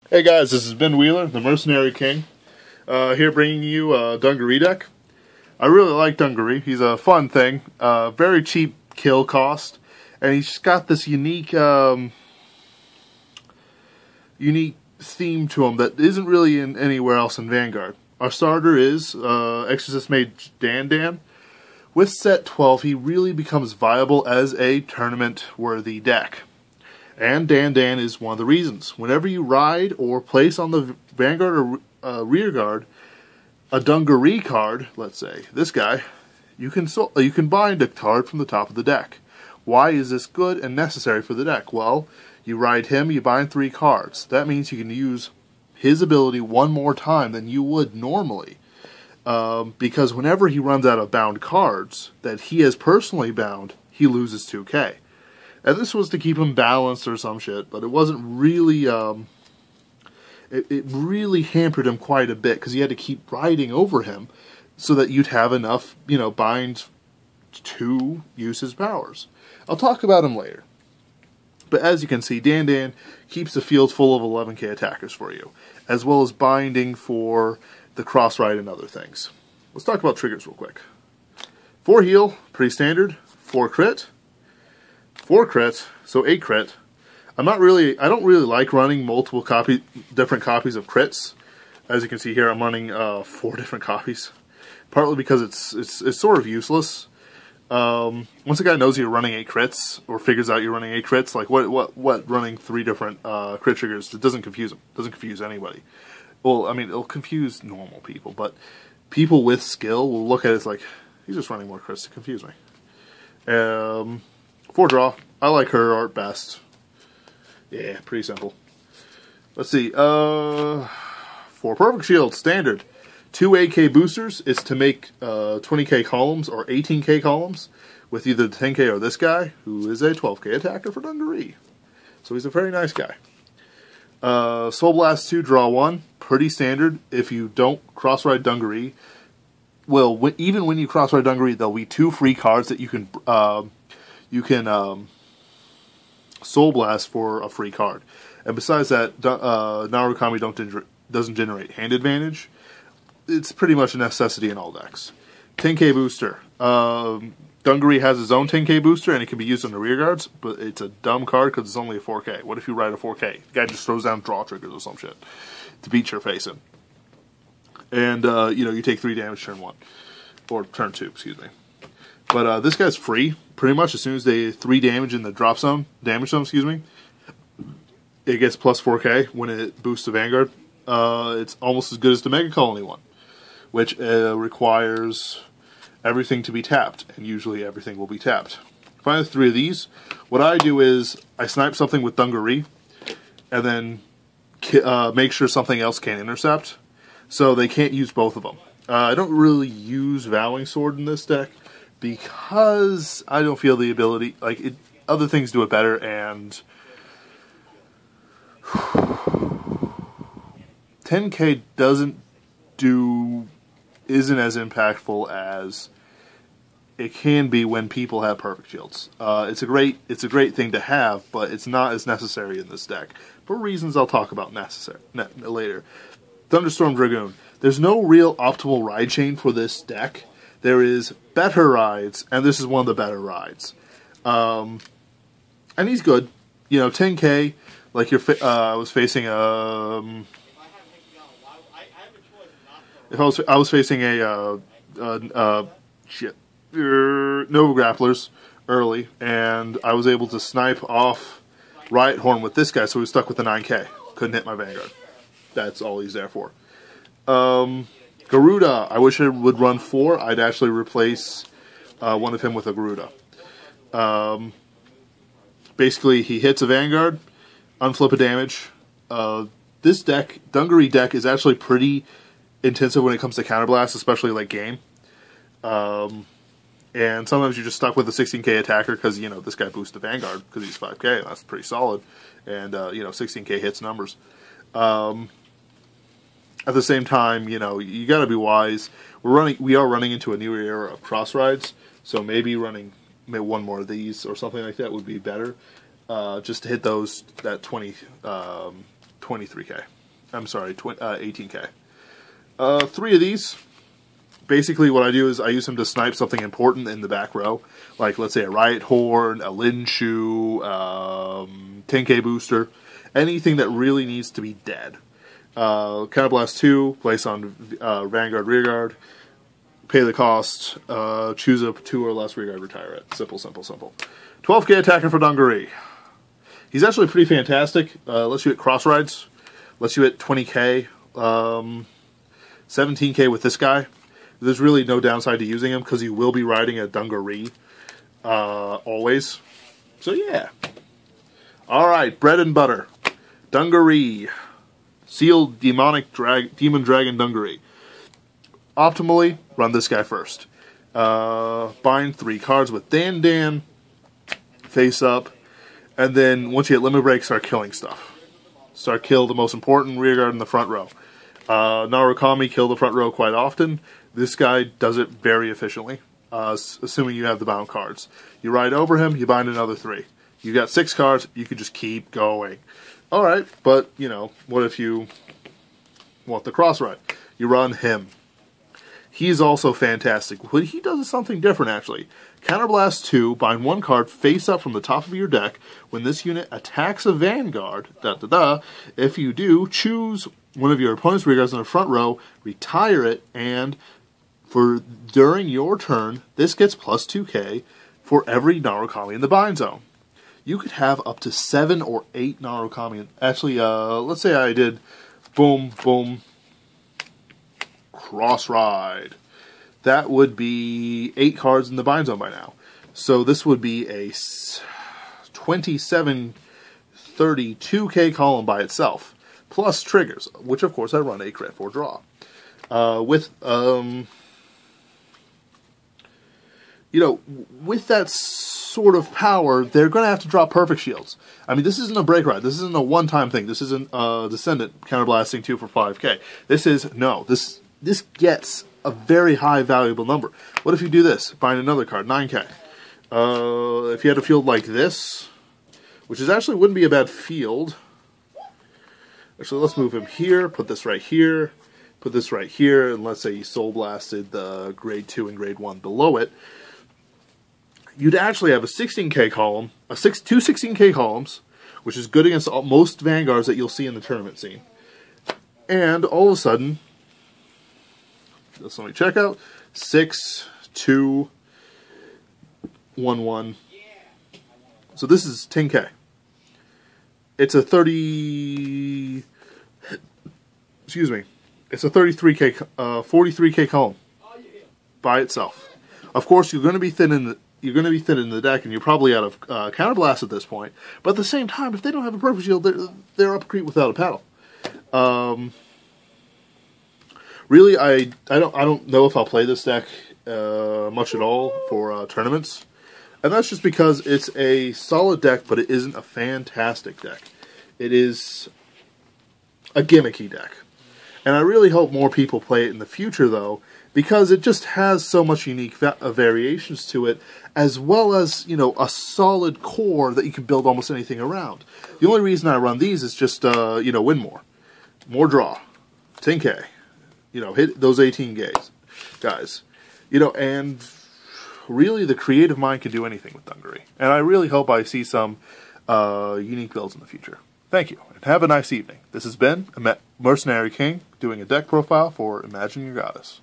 Hey guys, this is Ben Wheeler, the Mercenary King, here bringing you a Dungaree deck. I really like Dungaree. He's a fun thing, very cheap kill cost, and he's got this unique theme to him that isn't really in anywhere else in Vanguard. Our starter is Exorcist Mage Dan. With set 12, he really becomes viable as a tournament-worthy deck. And Dan is one of the reasons. Whenever you ride or place on the Vanguard or rear guard a Dungaree card, let's say this guy, you can bind a card from the top of the deck. Why is this good and necessary for the deck? Well, you ride him, you bind 3 cards. That means you can use his ability one more time than you would normally. Because whenever he runs out of bound cards that he has personally bound, he loses 2k. And this was to keep him balanced or some shit, but it wasn't really, it really hampered him quite a bit, because he had to keep riding over him so that you'd have enough, binds to use his powers. I'll talk about him later. But as you can see, Dan keeps the field full of 11k attackers for you, as well as binding for the cross ride and other things. Let's talk about triggers real quick. 4 heal, pretty standard. 4 crit. 4 crit, so 8 crit. I don't really like running different copies of crits. As you can see here, I'm running 4 different copies. Partly because it's sort of useless. Once a guy knows you're running 8 crits, or figures out you're running 8 crits, like what running 3 different crit triggers, it doesn't confuse him. It doesn't confuse anybody. Well, I mean, it'll confuse normal people, but people with skill will look at it as like, he's just running more crits to confuse me. 4 draw. I like her art best. Yeah, pretty simple. Let's see. 4 perfect shield, standard. 2 AK boosters is to make 20k columns or 18k columns with either the 10k or this guy, who is a 12k attacker for Dungaree. So he's a very nice guy. Soul Blast 2, draw 1. Pretty standard. If you don't cross-ride Dungaree, well, even when you cross-ride Dungaree, there'll be 2 free cards that you can Soul Blast for a free card. And besides that, Narukami doesn't generate hand advantage. It's pretty much a necessity in all decks. 10k booster. Dungaree has his own 10k booster, and it can be used on the rear guards, but it's a dumb card because it's only a 4k. What if you ride a 4k? The guy just throws down draw triggers or some shit to beat your face in. And, you take 3 damage turn 1. Or turn 2, excuse me. But this guy's free, pretty much. As soon as they 3 damage in the damage zone, excuse me, it gets plus 4k when it boosts to Vanguard. It's almost as good as the Mega Colony one, which requires everything to be tapped, and usually everything will be tapped. If I have 3 of these, what I do is I snipe something with Dungaree, and then make sure something else can't intercept, so they can't use both of them. I don't really use Vowing Sword in this deck, because I don't feel the ability, other things do it better, and 10k isn't as impactful as it can be when people have perfect shields. It's a great thing to have, but it's not as necessary in this deck for reasons I'll talk about later. Thunderstorm Dragoon. There's no real optimal ride chain for this deck. There is better rides, and this is one of the better rides. And he's good. 10k, like I was facing if I was facing a Nova Grapplers early, and I was able to snipe off Riot Horn with this guy, so he was stuck with the 9k. Couldn't hit my Vanguard. That's all he's there for. Garuda, I wish I would run 4. I'd actually replace one of him with a Garuda. Basically, he hits a Vanguard, unflip a damage. This deck, Dungaree deck, is actually pretty intensive when it comes to counterblast, especially late game. And sometimes you're just stuck with a 16k attacker because, this guy boosts the Vanguard because he's 5k, and that's pretty solid. And, 16k hits numbers. At the same time, you got to be wise. We are running into a new era of cross rides, so maybe running one more of these or something like that would be better, just to hit that 23k. I'm sorry, 18k. 3 of these. Basically, what I do is I use him to snipe something important in the back row, like let's say a Riot Horn, a Linshu, 10k booster, anything that really needs to be dead. Counterblast 2, place on Vanguard Rearguard, pay the cost, choose a 2 or less rearguard, retire it. Simple, simple, simple. 12k attacking for Dungaree. He's actually pretty fantastic. Lets you hit cross rides, lets you hit 20k, 17k with this guy. There's really no downside to using him because you will be riding a Dungaree always. So yeah. Alright, bread and butter. Dungaree. Sealed Demon Dragon Dungaree. Optimally, run this guy first. Bind 3 cards with Dan, face up, and then once you hit limit break, start killing stuff. Start kill the most important rearguard in the front row. Narukami kill the front row quite often. This guy does it very efficiently, assuming you have the bound cards. You ride over him, you bind another 3. You got 6 cards, you can just keep going. Alright, but, you know, what if you want the cross ride? You run him. He's also fantastic. What he does is something different, actually. Counterblast 2, bind 1 card face up from the top of your deck. When this unit attacks a Vanguard, if you do, choose one of your opponent's rearguards in the front row, retire it, and during your turn, this gets plus 2k for every Narukami in the bind zone. You could have up to 7 or 8 Narukami. Actually, let's say I did boom, boom, cross ride. That would be 8 cards in the bind zone by now. So this would be a 27-32k column by itself. Plus triggers, which of course I run a crit 4 draw. With that sort of power, they're going to have to drop perfect shields. I mean, this isn't a break ride. This isn't a one-time thing. This isn't Descendant counterblasting 2 for 5k. This gets a very high valuable number. What if you do this? Bind another card, 9k. If you had a field like this, which actually wouldn't be a bad field. Actually, let's move him here, put this right here, put this right here, and let's say you Soul Blasted the Grade 2 and Grade 1 below it. You'd actually have a 16k column, two 16k columns, which is good against most Vanguards that you'll see in the tournament scene. And all of a sudden, let's let me check out, 6, 2, 1, 1. So this is 10k. It's a 30... Excuse me. It's a 33k, 43k column by itself. Of course, you're going to be thin in the deck, and you're probably out of counterblast at this point. But at the same time, if they don't have a perfect shield, they're up creep without a paddle. Really, I don't know if I'll play this deck much at all for tournaments. And that's just because it's a solid deck, but it isn't a fantastic deck. It is a gimmicky deck. And I really hope more people play it in the future, though, because it just has so much unique variations to it, as well as, a solid core that you can build almost anything around. The only reason I run these is just, win more. More draw. 10k. Hit those 18 guys. And really the creative mind can do anything with Dungaree. And I really hope I see some unique builds in the future. Thank you, and have a nice evening. This has been Mercenary King doing a deck profile for Imagine Your Goddess.